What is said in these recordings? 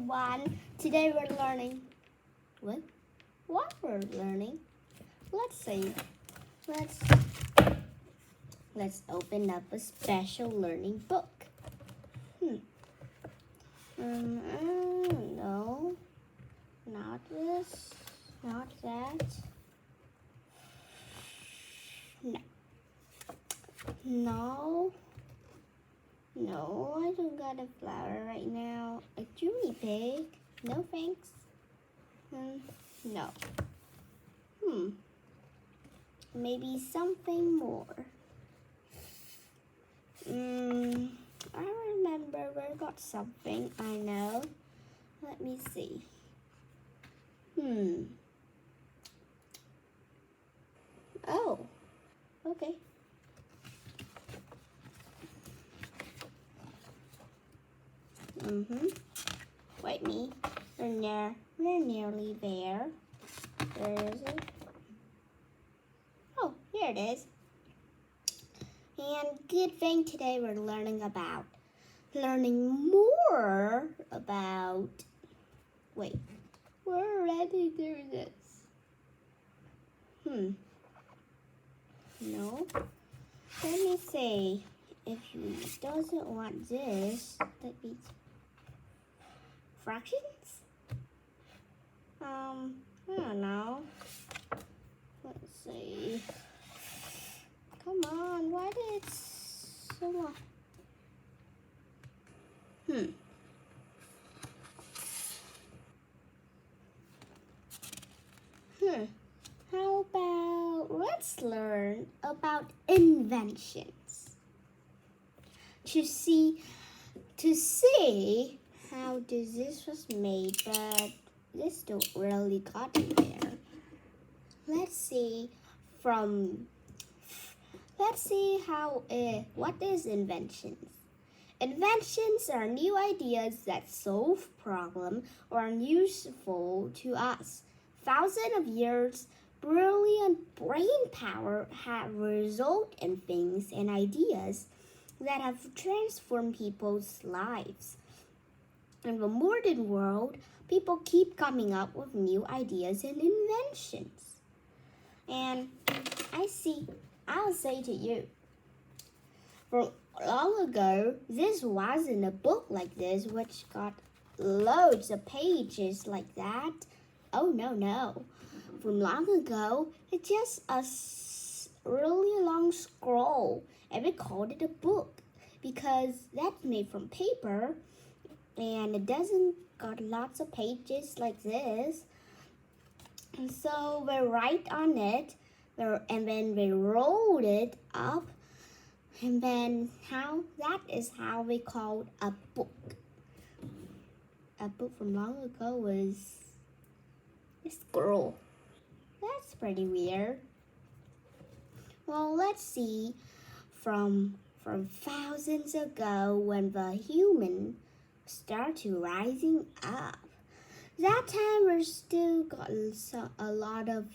everyone. Today we're learning. What we're learning? Let's see. Let's open up a special learning book. No, not this, not that. No, I don't got a flower right now. A guinea pig? No thanks. No. Maybe something more. I remember we got something, I know. Let me see. Oh, okay. Wait me. We're nearly there. Where is it? Oh, here it is. And good thing today we're learning more about, we're already doing this. No. Let me see. If you doesn't want this, that means fractions? I don't know. Let's see. Come on, why did it so long? How about let's learn about inventions. To see how this was made, but this don't really got in there. Let's see what is inventions? Inventions are new ideas that solve problems or are useful to us. Thousands of years, brilliant brain power have resulted in things and ideas that have transformed people's lives. In the modern world, people keep coming up with new ideas and inventions. And I'll say to you, for long ago, this wasn't a book like this, which got loads of pages like that. Oh, no. From long ago, it's just a really long scroll, and we called it a book because that's made from paper, and it doesn't got lots of pages like this. And so we write on it, and then we rolled it up, and then that is how we called a book. A book from long ago was a scroll. That's pretty weird. Well, let's see from thousands ago when the human started rising up. That time we still got a lot of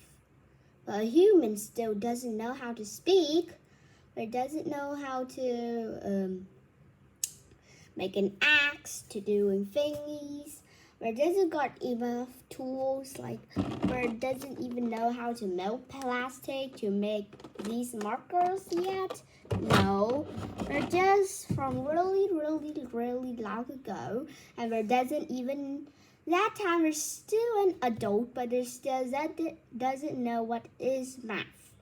humans still doesn't know how to speak, or doesn't know how to make an axe to doing thingies, or doesn't got enough tools, like or doesn't even know how to melt plastic to make these markers yet. No, we're just from really long ago, and we're doesn't even. That time we're still an adult, but it still doesn't know what is math.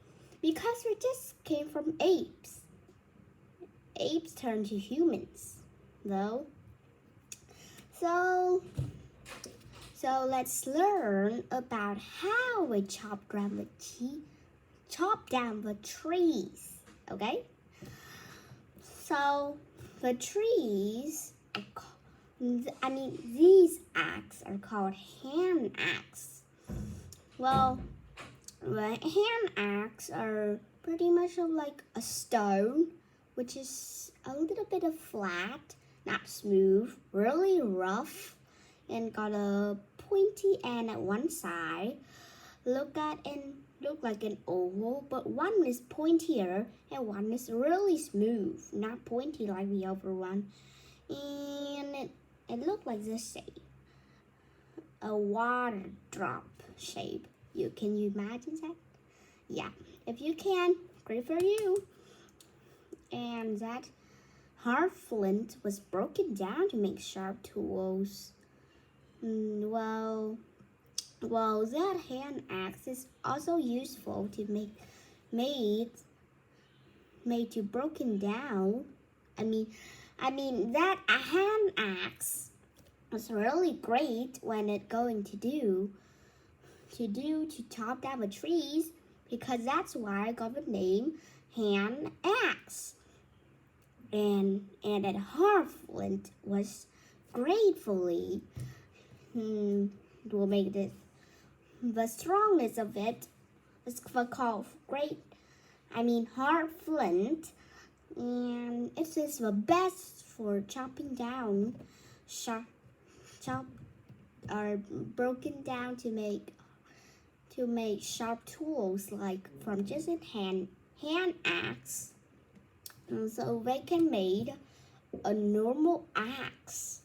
Because we just came from apes. Apes turned to humans, though. So let's learn about how we chop down the trees, okay? So the trees these axes are called hand axe. Well, the hand axe are pretty much like a stone, which is a little bit of flat, not smooth, really rough, and got a pointy end at one side. Look like an oval, but one is pointier and one is really smooth, not pointy like the other one. And it looked like this shape. a water drop shape. Can you imagine that? Yeah, if you can, great for you. And that hard flint was broken down to make sharp tools. Well, that hand axe is also useful to made to broken down. I mean that a hand axe was really great when it going to chop down the trees, because that's why I got the name hand axe. And that hard flint was gratefully will make this the strongest of it is called hard flint, and it is the best for chopping down chop are broken down to make sharp tools, like from just a hand axe. And so they can make a normal axe.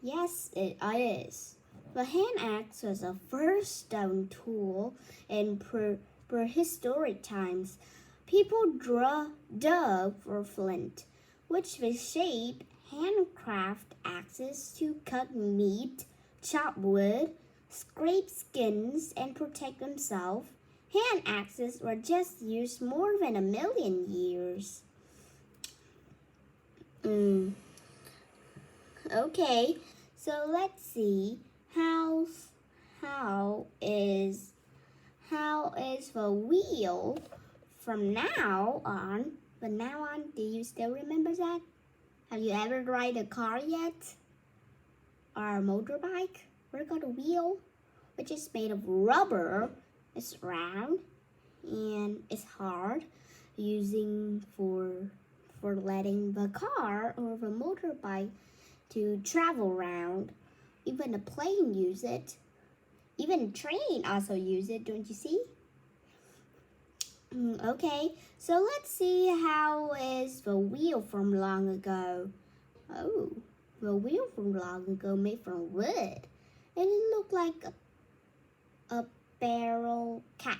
Yes, it is. The hand axe was the first stone tool in prehistoric times. People dug for flint, which they shaped handcraft axes to cut meat, chop wood, scrape skins, and protect themselves. Hand axes were just used more than 1 million years. Okay, so let's see how is the wheel from now on. From now on, do you still remember that? Have you ever ride a car yet? Or a motorbike? We got a wheel, which is made of rubber. It's round and it's hard, using for letting the car or the motorbike to travel around. Even a plane use it. Even a train also use it, don't you see? Okay, so let's see how is the wheel from long ago. Oh, the wheel from long ago made from wood. And it looked like a barrel cap.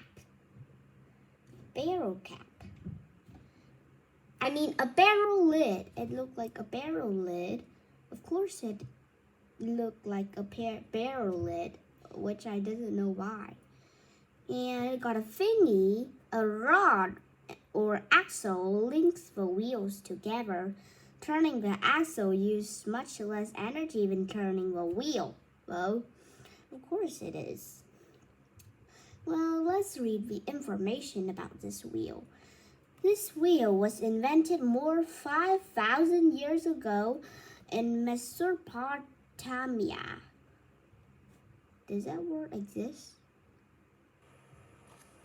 A barrel lid. It looked like a barrel lid. Of course it looked like a barrel lid, which I didn't know why. And it got a thingy, a rod or axle links the wheels together. Turning the axle used much less energy than turning the wheel. Well, of course it is. Well, let's read the information about this wheel. This wheel was invented more 5,000 years ago in Mesopotamia. Does that word exist?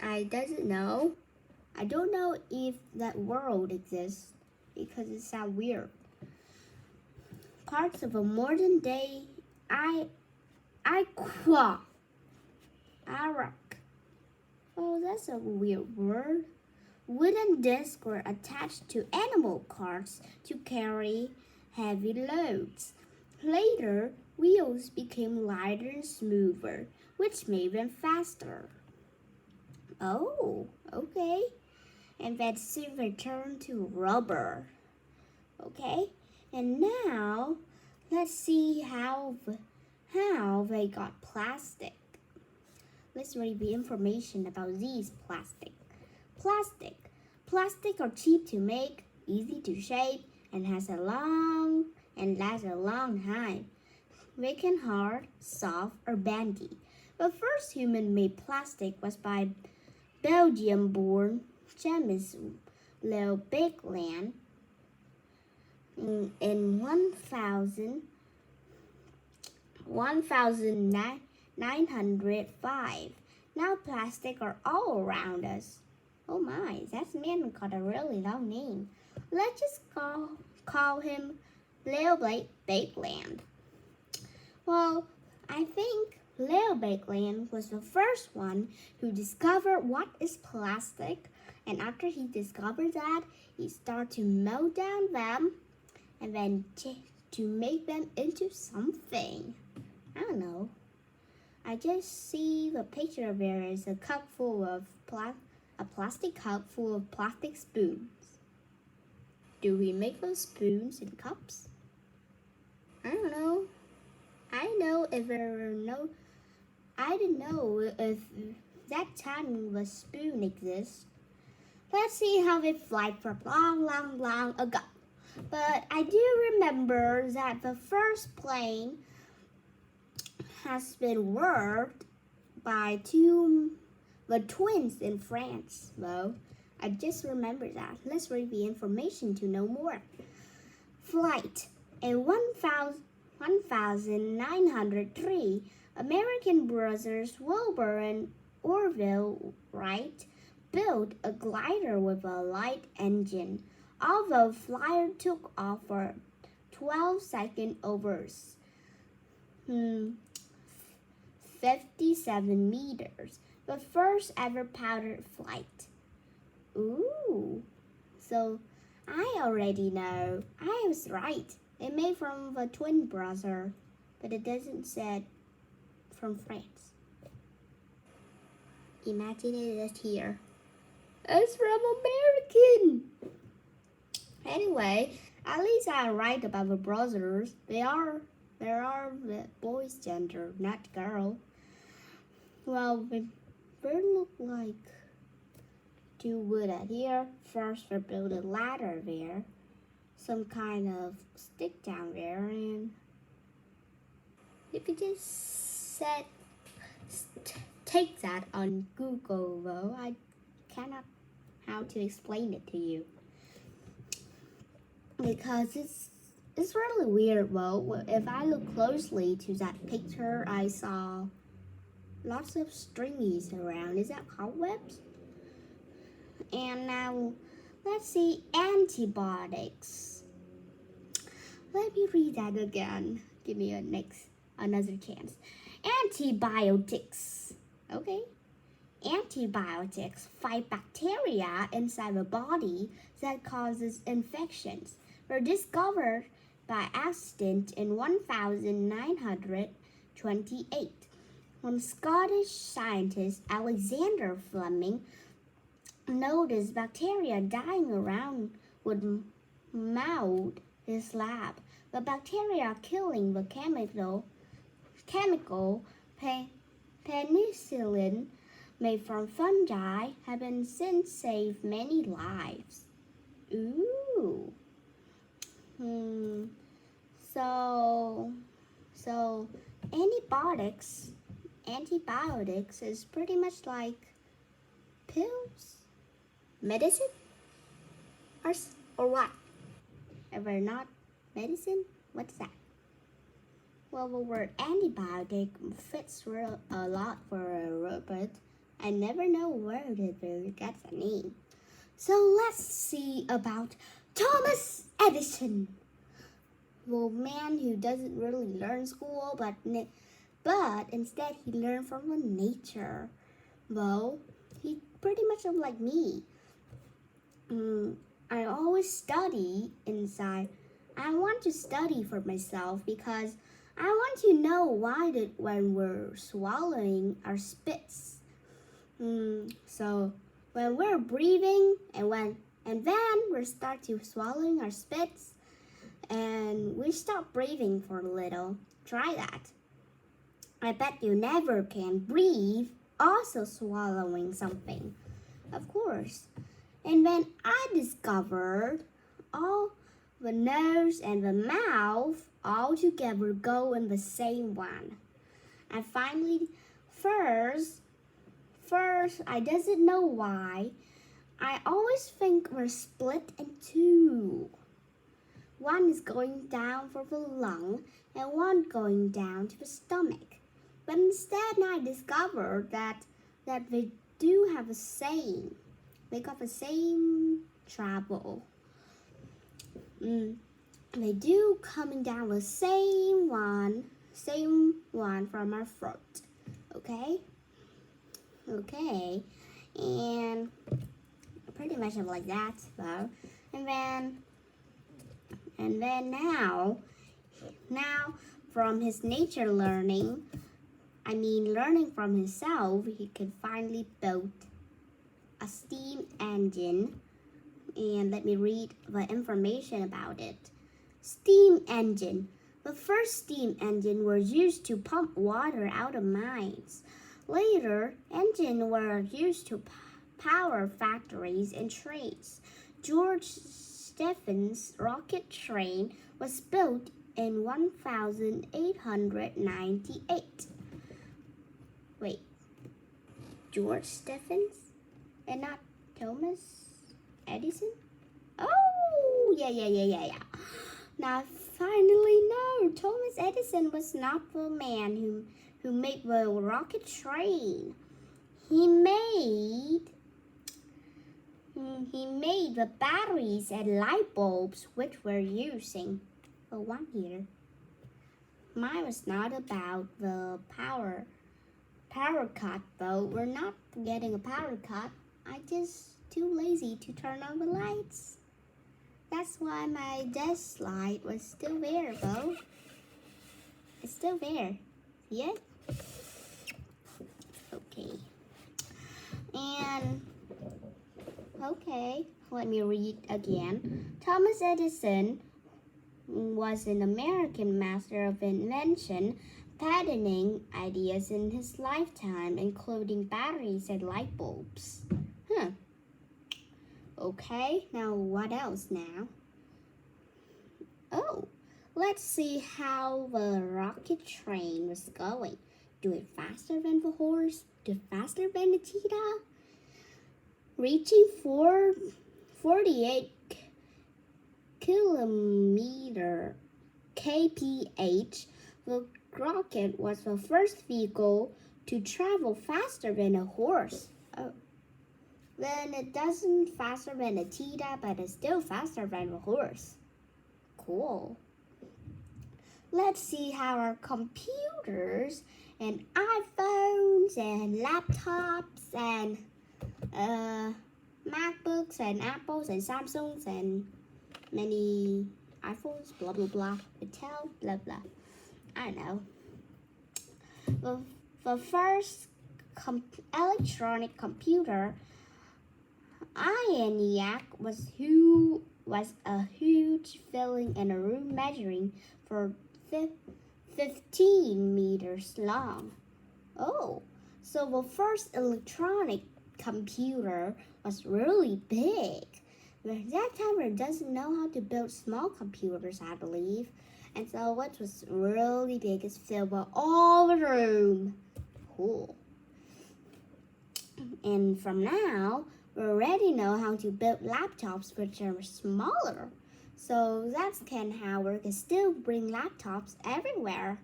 I doesn't know. I don't know if that world exists because it sounds weird. Parts of a modern day Arak. Oh, that's a weird word. Wooden discs were attached to animal carts to carry heavy loads. Later, wheels became lighter and smoother, which made them faster. Oh, okay. And then soon returned to rubber. Okay, and now let's see how they got plastic. Let's read the information about these plastic. Plastic are cheap to make, easy to shape, and lasts a long time. They can hard, soft, or bendy. The first human-made plastic was by Belgium-born chemist Leo Baekeland in 1905. Now plastic are all around us. Oh my, that man got a really long name. Let's just call him Leo Baekeland. Well, I think Leo Baekeland was the first one who discovered what is plastic, and after he discovered that, he started to melt down them and then to make them into something. I don't know. I just see the picture there is a cup full of a plastic cup full of plastic spoons. Do we make those spoons in cups? I don't know. I didn't know if that time the spoon exists. Let's see how it flight from long ago. But I do remember that the first plane has been worked by the twins in France, though. I just remember that. Let's read the information to know more. Flight. In 1903, American brothers Wilbur and Orville Wright built a glider with a light engine. Although flyer took off for 12 seconds over 57 meters, the first ever powder flight. Ooh, so I already know. I was right. It made from the twin brother, but it doesn't say from France. Imagine it is here. It's from American. Anyway, at least I'm right about the brothers. They are the boy's gender, not girl. Well, the bird look like two wood at here. First, we build a ladder there, some kind of stick down there, and if you just take that on Google, though, I cannot how to explain it to you because it's really weird. Well, if I look closely to that picture, I saw lots of stringies around. Is that cobwebs? And now let's see antibiotics. Let me read that again. Give me another chance. Antibiotics. Okay. Antibiotics fight bacteria inside the body that causes infections. Were discovered by accident in 1928 when Scottish scientist Alexander Fleming noticed bacteria dying around would mold his lab. The bacteria killing the chemical penicillin made from fungi have been since saved many lives. Ooh. So antibiotics is pretty much like pills, medicine, or what? If they're not medicine, what's that? Well, the word antibiotic fits a lot for a robot. I never know where it really gets a name. So let's see about Thomas Edison. The man who doesn't really learn school, but instead he learned from the nature. Well, he pretty much like me. I always study inside. I want to study for myself because I want to know when we're swallowing our spits. So when we're breathing and then we start to swallowing our spits and we stop breathing for a little. Try that. I bet you never can breathe also swallowing something. Of course. And then I discovered all the nose and the mouth all together go in the same one. And finally, first, I doesn't know why. I always think we're split in two. One is going down for the lung and one going down to the stomach. But instead I discovered that they do have the same. They got the same trouble. They do coming down the same one from our throat. Okay, and pretty much like that though. And then now from his nature learning, learning from himself, he could finally build a steam engine. And let me read the information about it. Steam engine. The first steam engine was used to pump water out of mines. Later, engines were used to power factories and trains. George Stephen's rocket train was built in 1898. Wait, George Stephens and not Thomas Edison? Oh, yeah. Now I finally know Thomas Edison was not the man who made the rocket train. He made the batteries and light bulbs which we're using for 1 year. Mine was not about the power cut though. We're not getting a power cut. I just too lazy to turn on the lights. That's why my desk light was still there though. It's still there. See it? Okay, let me read again. Thomas Edison was an American master of invention, patenting ideas in his lifetime, including batteries and light bulbs. Okay, now what else now? Oh, let's see how the rocket train was going. Do it faster than the horse? Do it faster than the cheetah? Reaching 48 kph, the rocket was the first vehicle to travel faster than a horse. Oh. Then it doesn't faster than a cheetah, but it's still faster than a horse. Cool. Let's see how our computers and iPhones and laptops and MacBooks and Apples and Samsungs and many iPhones, blah, blah, blah, Intel, blah, blah. I know. The first electronic computer, ENIAC, was a huge filling in a room measuring for 15 meters long. Oh, so the first electronic computer was really big. That timer doesn't know how to build small computers, I believe. And so what was really big is filled with all the room. Cool. And from now, we already know how to build laptops which are smaller. So that's how we can still bring laptops everywhere.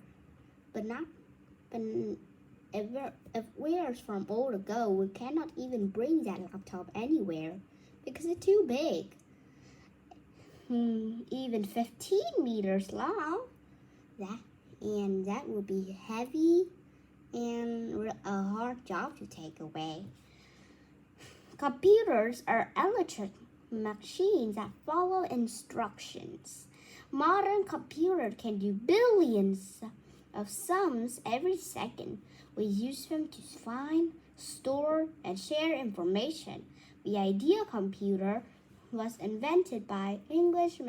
But if we're from old ago, we cannot even bring that laptop anywhere because it's too big. Even 15 meters long. That would be heavy and a hard job to take away. Computers are electric machines that follow instructions. Modern computers can do billions of sums every second. We use them to find, store, and share information. The idea computer was invented by English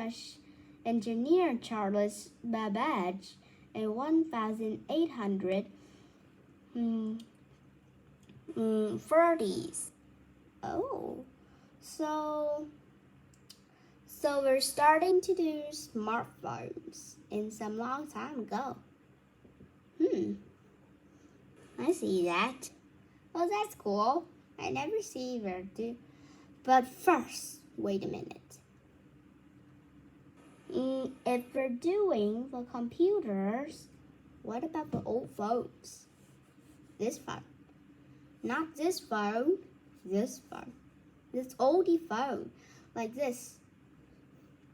engineer Charles Babbage in 1830s. Oh, so we're starting to do smartphones in some long time ago. I see that. Oh, that's cool. I never see where to. But first, wait a minute. If we're doing the computers, what about the old phones? This phone. Not this phone. This phone. This oldie phone. Like this.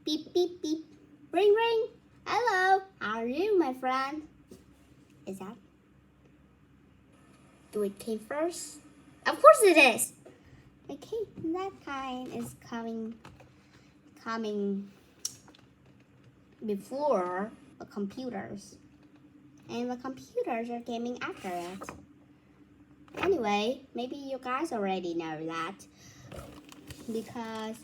Beep, beep, beep. Ring, ring. Hello. How are you, my friend? Is that? Do it came first? Of course it is. Okay, that kind is coming before the computers. and the computers are gaming after it. Anyway, maybe you guys already know that because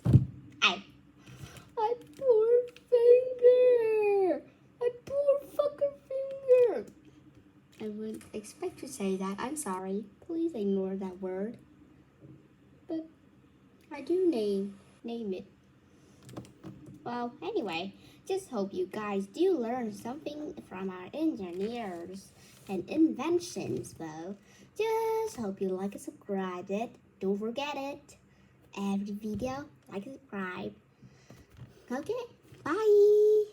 my poor finger, my poor fucking finger. I wouldn't expect to say that. I'm sorry. Please ignore that word. But I do name it. Well, anyway, just hope you guys do learn something from our engineers and inventions, though. Just hope you like and subscribe it. Don't forget it. Every video, like and subscribe. Okay, bye.